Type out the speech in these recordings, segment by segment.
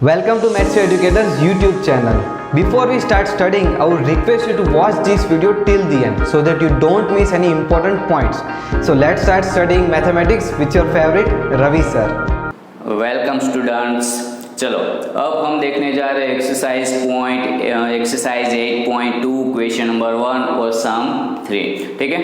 Welcome to Maths Educators YouTube channel. Before we start studying, I would request you to watch this video till the end so that you don't miss any important points. So let's start studying mathematics with your favorite Ravi sir. Welcome students. चलो अब हम देखने जा रहे हैं exercise 8.2 question number 1 और सम 3। ठीक है,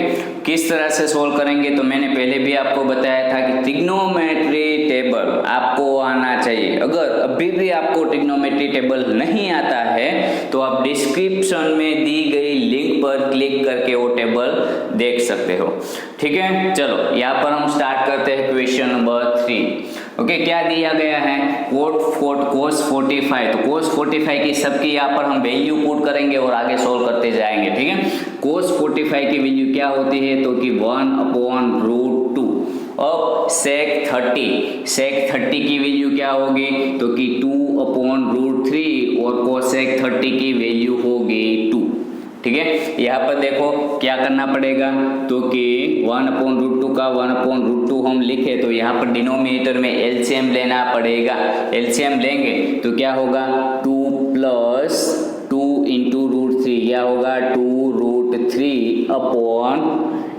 किस तरह से सोल्व करेंगे तो मैंने पहले भी आपको बताया था कि ट्रिग्नोमेट्री टेबल आपको आना चाहिए। अगर अभी भी आपको ट्रिग्नोमेट्री टेबल नहीं आता है तो आप डिस्क्रिप्शन में दी गई लिंक पर क्लिक करके वो टेबल देख सकते हो। ठीक है, चलो यहाँ पर हम स्टार्ट करते हैं क्वेश्चन नंबर 3। ओके, क्या दिया गया है? cos 45। तो cos 45 की सबकी यहाँ पर हम वैल्यू पुट करेंगे और आगे सोल्व करते जाएंगे। ठीक है, cos 45 की वैल्यू क्या होती है तो कि 1/√2। अब sec 30 की वैल्यू क्या होगी तो कि 2/√3 और cosec 30 की वैल्यू होगी 2। ठीक है, यहाँ पर देखो क्या करना पड़ेगा तो कि 1/√2 का 1/√2 हम लिखे तो यहाँ पर डिनोमिनेटर में एलसीएम लेना पड़ेगा। एलसीएम लेंगे तो क्या होगा 2 + 2 × √3 क्या होगा 2√3 अपॉन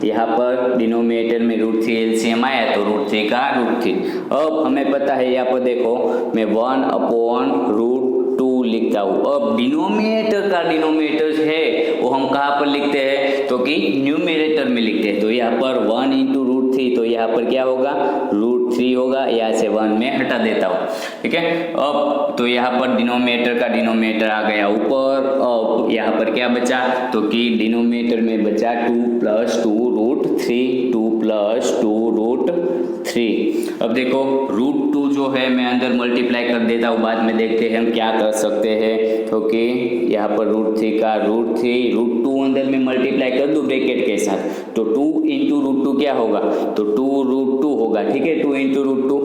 यहाँ पर डिनोमिनेटर में √3 एलसीएम आया तो √3 का √3। अब हमें पता है यहाँ पर देखो मैं 1/√2 लिखता हूँ। अब डिनोमिनेटर का डिनोमिनेटर है वो हम कहाँ पर लिखते हैं तो कि न्यूमरेटर में लिखते हैं। तो यहाँ पर 1 × √3 तो यहाँ पर क्या होगा √3 होगा, यहाँ से 1 में हटा देता हूँ। ठीक है, अब तो यहाँ पर डिनोमिनेटर का डिनोमिनेटर आ गया ऊपर। अब यहाँ पर क्या बचा तो कि डिनोमिनेटर में बचा 2 + 2√3 2 + 2√3। अब देखो √2 जो है मैं अंदर मल्टीप्लाई कर देता हूँ, बाद में देखते हैं हम क्या कर सकते हैं। तो कि यहाँ पर √3 का √3 √2 अंदर में मल्टीप्लाई कर दूँ ब्रैकेट के साथ तो 2 × √2 क्या होगा तो 2√2 होगा। ठीक है, 2 × √2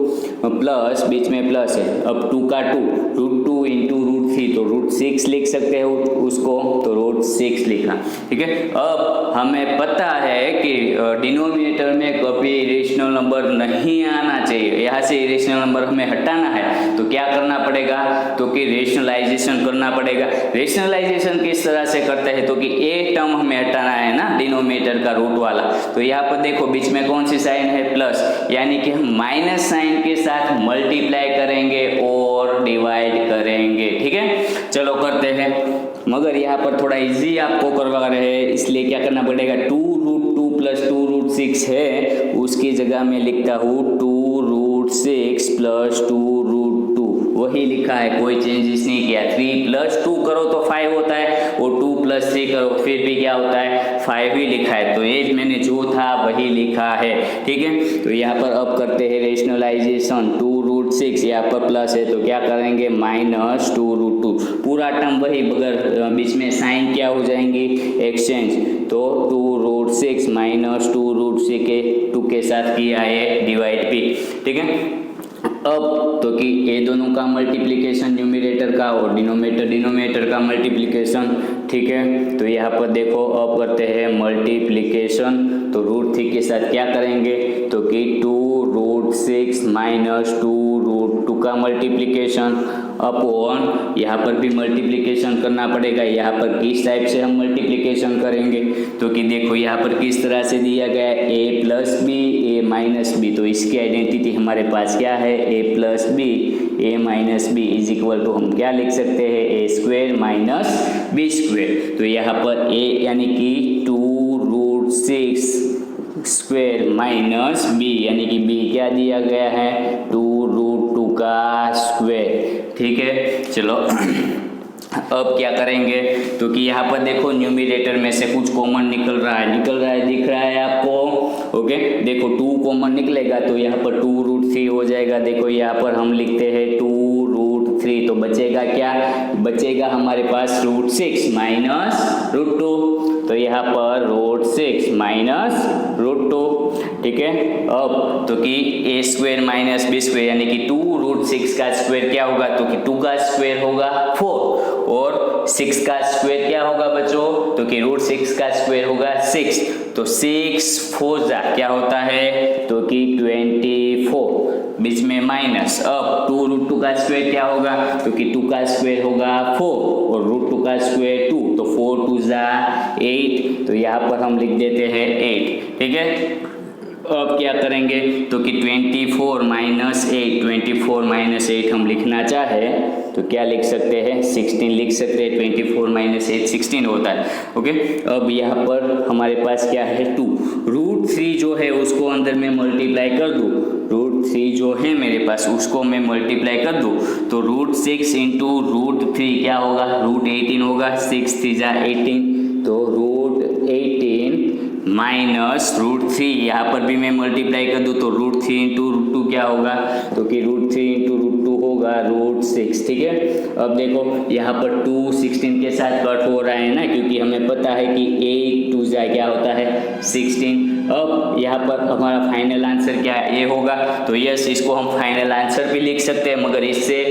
प्लस बीच में प्लस है। अब 2 का 2 √2 × √3 तो √6 लिख सकते हो उसको तो √6 लिखा। ठीक है, अब हमें पता है कि डिनोमिनेटर में कभी इरेशनल नंबर नहीं आना चाहिए। यहाँ से इरेशनल नंबर हमें हटाना है तो क्या करना पड़ेगा तो कि रेशनलाइजेशन करना पड़ेगा। रेशनलाइजेशन किस तरह से करते हैं तो कि ए टर्म हमें हटाना है ना डिनोमिनेटर का रूट वाला। तो यहाँ पर देखो बीच में कौन सी साइन है प्लस, यानी कि हम माइनस साइन के साथ मल्टीप्लाई करेंगे और डिवाइड करेंगे। ठीक है, चलो करते हैं, मगर यहाँ पर थोड़ा इजी आपको करवा रहे हैं इसलिए क्या करना पड़ेगा 2√2 + 2√6 है उसकी जगह में लिखता हूँ 2√6 + 2√2 वही लिखा है, कोई चेंजेस नहीं किया। 3 + 2 करो तो 5 होता है और 2 + 3 करो फिर भी क्या होता है 5 ही लिखा है। तो ये मैंने जो था वही लिखा है। ठीक है, तो यहाँ पर अब करते हैं रेशनलाइजेशन। 2√6 यहाँ पर प्लस है तो क्या करेंगे -2√2 पूरा टर्म वही, मगर बीच में साइन क्या हो जाएंगी एक्सचेंज। तो 2√6 - 2√6 के 2 के साथ किया है डिवाइड भी। ठीक है, अब तो कि ये दोनों का मल्टीप्लिकेशन न्यूमरेटर का और डिनोमिनेटर का मल्टीप्लिकेशन। ठीक है, तो यहाँ पर देखो अब करते हैं मल्टीप्लिकेशन तो √3 के साथ क्या करेंगे तो कि 2√6 - 2√2 का मल्टीप्लिकेशन अपॉन यहाँ पर भी मल्टीप्लिकेशन करना पड़ेगा। यहाँ पर किस टाइप से हम मल्टीप्लिकेशन करेंगे तो कि देखो यहाँ पर किस तरह से दिया गया है a + b a - b। तो इसकी आइडेंटिटी हमारे पास क्या है a + b a - b = हम क्या लिख सकते हैं a² - b²। तो यहाँ पर a यानी कि 2√6² - b यानी कि b क्या दिया गया है 2√2 का स्क्वायर। ठीक है, चलो अब क्या करेंगे तो कि यहाँ पर देखो न्यूमरेटर में से कुछ कॉमन निकल रहा है दिख रहा है आपको। ओके, देखो 2 कॉमन निकलेगा तो यहाँ पर 2√3 हो जाएगा। देखो यहाँ पर हम लिखते हैं 2√3 तो बचेगा क्या बचेगा हमारे पास √6 - √2 तो यहाँ पर √6 - √2। ठीक है, अब तो कि a² - b² यानी कि 2√6 का स्क्वायर क्या होगा तो कि 2 का स्क्वायर होगा 4 और 6 का स्क्वायर क्या होगा बच्चों, तो कि रूट 6 का स्क्वायर होगा 6, तो 6 4 जा क्या होता है, तो कि 24, बीच में माइनस। अब 2 रूट 2 का स्क्वायर क्या होगा, तो कि 2 का स्क्वायर होगा 4 और रूट 2 का स्क्वायर 2, तो 4 2 जा 8, तो यहाँ पर हम लिख देते हैं 8, ठीक है। अब क्या करेंगे, तो कि 24 माइनस 8, 24 माइनस 8 हम लिखना चाहे तो क्या लिख सकते हैं, 16 लिख सकते हैं। 24 माइनस 8 16 होता है, ओके। अब यहाँ पर हमारे पास क्या है 2, रूट 3 जो है उसको अंदर में मल्टीप्लाई कर दूँ, रूट 3 जो है मेरे पास उसको मैं मल्टीप्लाई कर दूँ, तो रूट 6 इंटू रूट 3 क्या होगा, रूट 18 होगा, 6 3 जा 18, तो रूट 18 माइनस रूट 3, यहाँ पर भी मैं मल्टीप्लाई कर दूँ तो रूट 3 इंटू रूट 2 क्या होगा, तो कि रूट 3 इंटू रूट 2 होगा रूट 6, ठीक है। अब देखो यहाँ पर 2 16 के साथ कट हो रहा है ना, क्योंकि हमें पता है कि 8 2 जा क्या होता है 16। अब यहाँ पर हमारा फाइनल आंसर क्या है, ये होगा, तो यस इसको हम फाइनल आंसर भी लिख सकते हैं, मगर इससे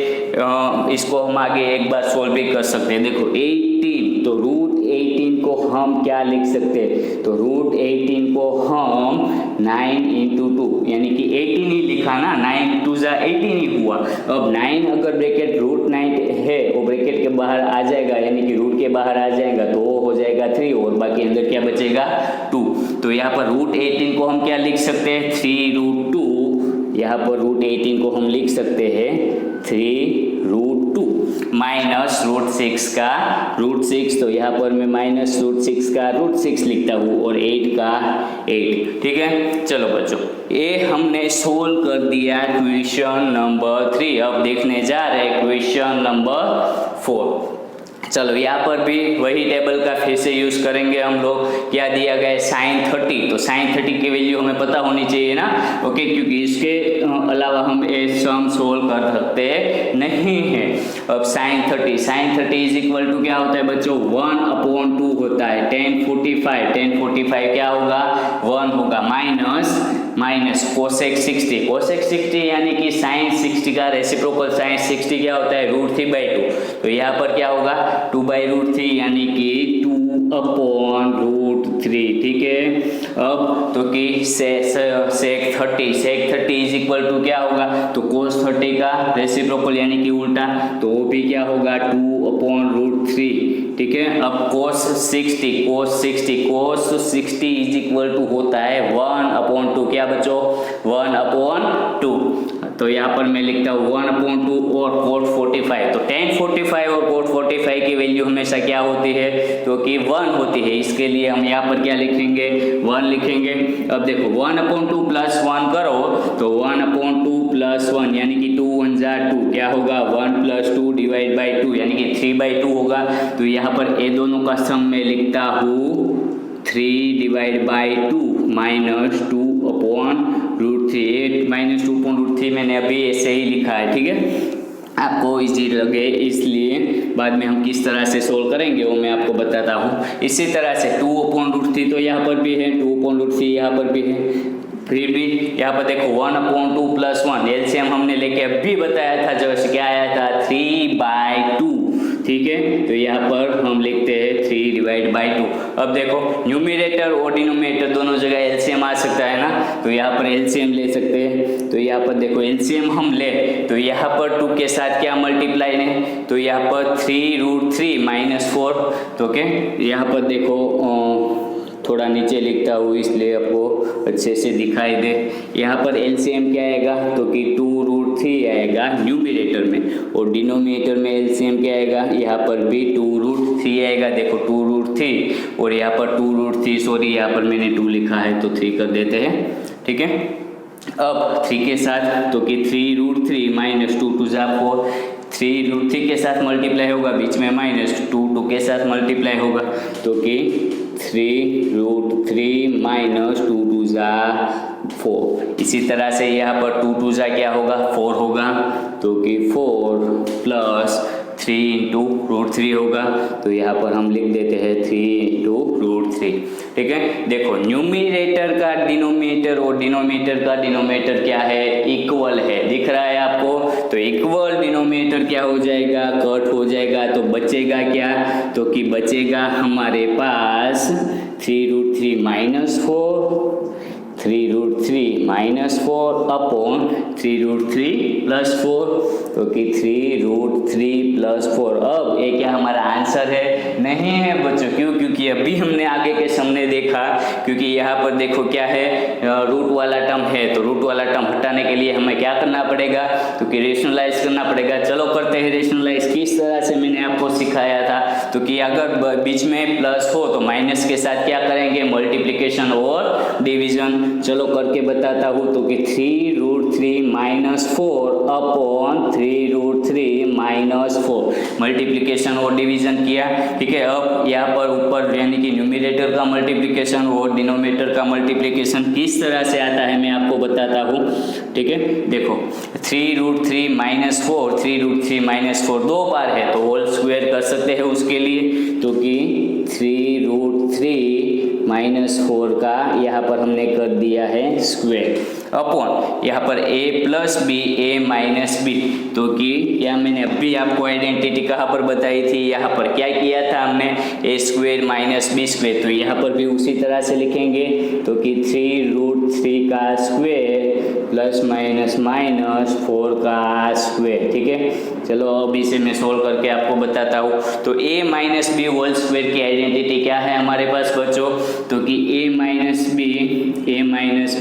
इसको हम आगे एक बार सोल्व भी कर सकते हैं। देखो 18, तो रूट 18 को हम क्या लिख सकते हैं, तो रूट 18 को हम 9 इंटू 2 यानी कि 18 ही लिखा ना, 9 2 जा 18 ही हुआ। अब 9 अगर ब्रैकेट रूट 9 है वो ब्रैकेट के बाहर आ जाएगा, यानी कि रूट के बाहर आ जाएगा तो वो हो जाएगा 3 और बाकी अंदर क्या बचेगा 2। तो यहाँ पर रूट 18 को हम क्या लिख सकते हैं 3 रूट 2, यहाँ पर रूट 18 को हम लिख सकते हैं 3 रूट 2 माइनस रूट 6 का रूट 6, तो यहाँ पर मैं माइनस रूट 6 का रूट 6 लिखता हूँ और 8 का 8, ठीक है। चलो बच्चों ये हमने सोल्व कर दिया क्वेश्चन नंबर 3। अब देखने जा रहे हैं क्वेश्चन नंबर 4। चलो यहाँ पर भी वही टेबल का फिर से यूज करेंगे हम लोग। क्या दिया गया है sin 30, तो sin 30 की वैल्यू हमें पता होनी चाहिए ना, ओके, क्योंकि इसके अलावा हम ये सम सोल्व कर सकते नहीं है। अब sin 30 इज इक्वल टू क्या होता है बच्चों 1/2 होता है, 1045 क्या होगा 1 होगा, माइनस कोसेक 60 यानी कि sin 60 का रेसिप्रोकल sin 60 क्या होता है √3/2, तो यहाँ पर क्या होगा 2/√3 यानी कि 2/√3, ठीक है। अब तो कि sec 30 इज इक्वल टू क्या होगा, तो cos 30 का रेसिप्रोकल यानी कि उल्टा, तो वो भी क्या होगा 2/√3, ठीक है। अब cos 60 इज इक्वल टू होता है 1/2, क्या बच्चों 1/2, तो यहाँ पर मैं लिखता हूँ 1/2 और cot 45, तो tan 45 और cot 45 की वैल्यू हमेशा क्या होती है, तो कि 1 होती है, इसके लिए हम यहाँ पर क्या लिखेंगे 1 लिखेंगे। अब देखो 1/2 प्लस 1 करो तो 1/2 प्लस 1 यानी कि 2 1 जा 2 क्या होगा 1 प्लस 2 डिवाइड बाई 2 यानी कि 3/2 होगा। तो यहाँ पर ये दोनों का सम मैं लिखता हूँ 3 डिवाइड बाई 2 माइनस 2/√3, माइनस 2/√3 मैंने अभी ऐसे ही लिखा है, ठीक है, आपको इजी लगे इसलिए। बाद में हम किस तरह से सोल्व करेंगे वो मैं आपको बताता हूँ। इसी तरह से 2/√3 तो यहाँ पर भी है, 2/√3 यहाँ पर भी है, फिर भी यहाँ पर देखो 1/2 प्लस 1 एलसीएम हमने लेके अभी बताया था, जो क्या आया था 3/2, ठीक है। तो यहाँ पर हम लिखते हैं 3 डिवाइड बाई 2। अब देखो न्यूमरेटर और डिनोमिनेटर दोनों जगह एलसीएम आ सकता है ना, तो यहाँ पर एलसीएम ले सकते हैं। तो यहाँ पर देखो एलसीएम हम ले तो यहाँ पर 2 के साथ क्या मल्टीप्लाई है, तो यहाँ पर 3√3 माइनस 4, तो ओके यहाँ पर देखो थोड़ा नीचे लिखता हूँ इसलिए आपको अच्छे से दिखाई दे। यहाँ पर एलसीएम क्या आएगा, तो कि 2√3 आएगा न्यूमरेटर में, और डिनोमिनेटर में एलसीएम क्या आएगा, यहाँ पर भी 2√3 आएगा। देखो 2√3 और यहाँ पर 2√3, सॉरी यहाँ पर मैंने 2 लिखा है तो 3 कर देते हैं, ठीक है। अब 3 के साथ तो कि 3√3 माइनस 2 2 जा 4, 3√3 के साथ मल्टीप्लाई होगा, बीच में माइनस 2 के साथ मल्टीप्लाई होगा, तो कि 3√3 माइनस 2 2 जा 4। इसी तरह से यहाँ पर 2 2 जा क्या होगा 4 होगा, तो कि 4 प्लस 3 इंटू रूट 3 होगा, तो यहाँ पर हम लिख देते हैं 3 इंटू रूट 3। ठीक है, देखो न्यूमिनेटर का डिनोमिनेटर और डिनोमिनेटर का डिनोमिनेटर क्या है, इक्वल है, दिख रहा है आपको। तो इक्वल डिनोमिनेटर क्या हो जाएगा, कट हो जाएगा, तो बचेगा क्या, तो कि बचेगा हमारे पास 3 root 3 minus 4, 3 root 3 minus 4 upon 3 root 3 plus 4, तो कि 3 रूट 3 प्लस 4। अब ये क्या हमारा आंसर है, नहीं है बच्चों, क्यों, क्योंकि अभी हमने आगे के सामने देखा, क्योंकि यहाँ पर देखो क्या है, रूट वाला टर्म है, तो रूट वाला टर्म हटाने के लिए हमें क्या करना पड़ेगा, क्योंकि रेशनलाइज करना पड़ेगा। चलो करते हैं रेशनलाइज, किस तरह से मैंने आपको सिखाया था, तो कि अगर बीच में प्लस हो तो माइनस के साथ क्या करेंगे, मल्टीप्लिकेशन और डिवीजन। चलो करके बताता हूँ, तो कि 3 root 3 minus 4 upon 3 root 3 minus 4, multiplication और डिवीजन किया। ठीक है, अब यहाँ पर ऊपर यानी कि न्यूमिनेटर का मल्टीप्लिकेशन और डिनोमिनेटर का मल्टीप्लिकेशन किस तरह से आता है मैं आपको बताता हूँ। ठीक है, देखो 3 रूट 3 माइनस 4, 3 रूट 3 माइनस 4 दो बार है, तो होल स्क्वायर कर सकते हैं उसके लिए, तो कि 3 रूट 3 माइनस 4 का यहाँ पर हमने कर दिया है स्क्वायर अपॉन यहाँ पर a plus B A minus B, तो कि यह मैंने अभी आपको आइडेंटिटी कहाँ पर बताई थी, यहाँ पर क्या किया था हमने, a square minus B square, तो यहाँ पर भी उसी तरह से लिखेंगे, तो कि 3 रूट 3 का स्क्वायर प्लस माइनस माइनस 4 का स्क्वायर। ठीक है, चलो अब इसे मैं सोल्व करके आपको बताता हूँ। तो a minus B whole square की आइडेंटिटी क्या है हमारे पास बच्चों, तो कि a minus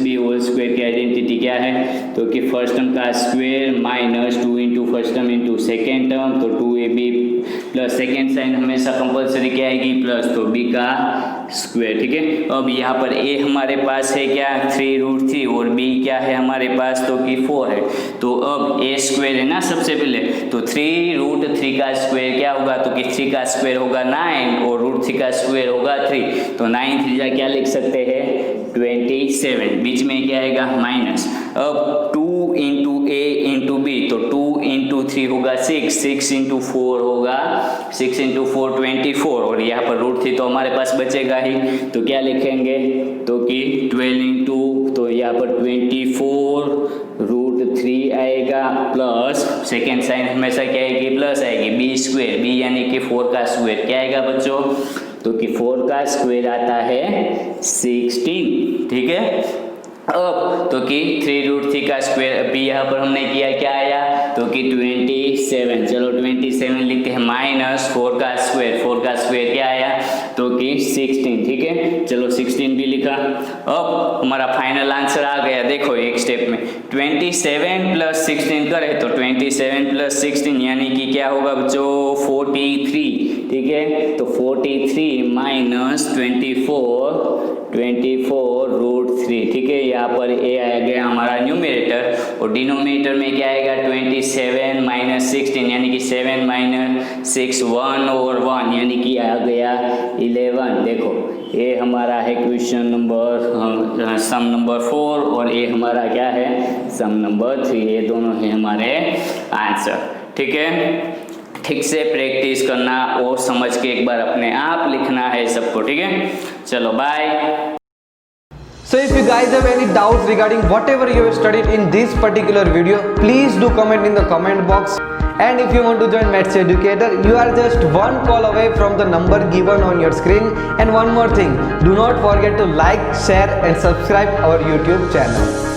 B whole square की आइडेंटिटी क्या है, तो कि फर्स्ट टर्म का square minus 2 into first term into second term, तो 2ab प्लस सेकेंड साइन हमेशा कंपल्सरी क्या आएगी, प्लस, तो b का स्क्वायर। ठीक है, अब यहाँ पर a हमारे पास है क्या, 3 रूट 3 और b क्या है हमारे पास, तो कि 4 है। तो अब a स्क्वायर है ना सबसे पहले, तो 3 रूट 3 का स्क्वायर क्या होगा, तो कि 3 का स्क्वायर होगा 9 और रूट 3 का स्क्वायर होगा 3, तो 9 3 क्या लिख सकते हैं 27, बीच में क्या आएगा माइनस। अब 2 इंटू ए इंटू बी, तो 2 इंटू 3 होगा 6, 6 इंटू 4 होगा 6 इंटू 4 24, और यहाँ पर रूट 3 तो हमारे पास बचेगा ही, तो क्या लिखेंगे, तो कि 12 इंटू, तो यहाँ पर 24 रूट 3 आएगा प्लस सेकेंड साइन हमेशा क्या आएगी, प्लस आएगी, बी स्क्वायर, बी यानी कि 4 का स्क्वायर क्या आएगा बच्चों, तो कि 4 का स्क्वायर आता है 16। ठीक है, अब तो कि 3 रूट 3 का स्क्वायर अभी यहाँ पर हमने किया, क्या आया, तो कि 27, चलो 27 लिखते हैं, माइनस 4 का स्क्वायर क्या आया, तो कि 16। ठीक है, चलो 16 भी लिखा। अब हमारा फाइनल आंसर आ गया, देखो एक स्टेप में 27 प्लस 16 करें तो 27 प्लस 16 यानी कि क्या होगा बच्चों 43। ठीक है, तो 43 माइनस 24 रूट 3। ठीक है, यहाँ पर a आ गया हमारा न्यूमरेटर और डिनोमिनेटर में क्या आएगा 27 माइनस 16 यानी कि 7 माइनस 6 1 और 1 यानी कि आ गया 11। देखो ये हमारा है क्वेश्चन नंबर सम नंबर 4 और ये हमारा क्या है सम नंबर 3। ये दोनों है हमारे आंसर। ठीक है, ठीक से प्रैक्टिस करना और समझ के एक बार अपने आप लिखना है सबको। ठीक है, चलो bye. So if you guys have any doubts regarding whatever you have studied in this particular video, please do comment in the comment box. And if you want to join Maths Educator, you are just one call away from the number given on your screen. And one more thing, do not forget to like, share and subscribe our YouTube channel.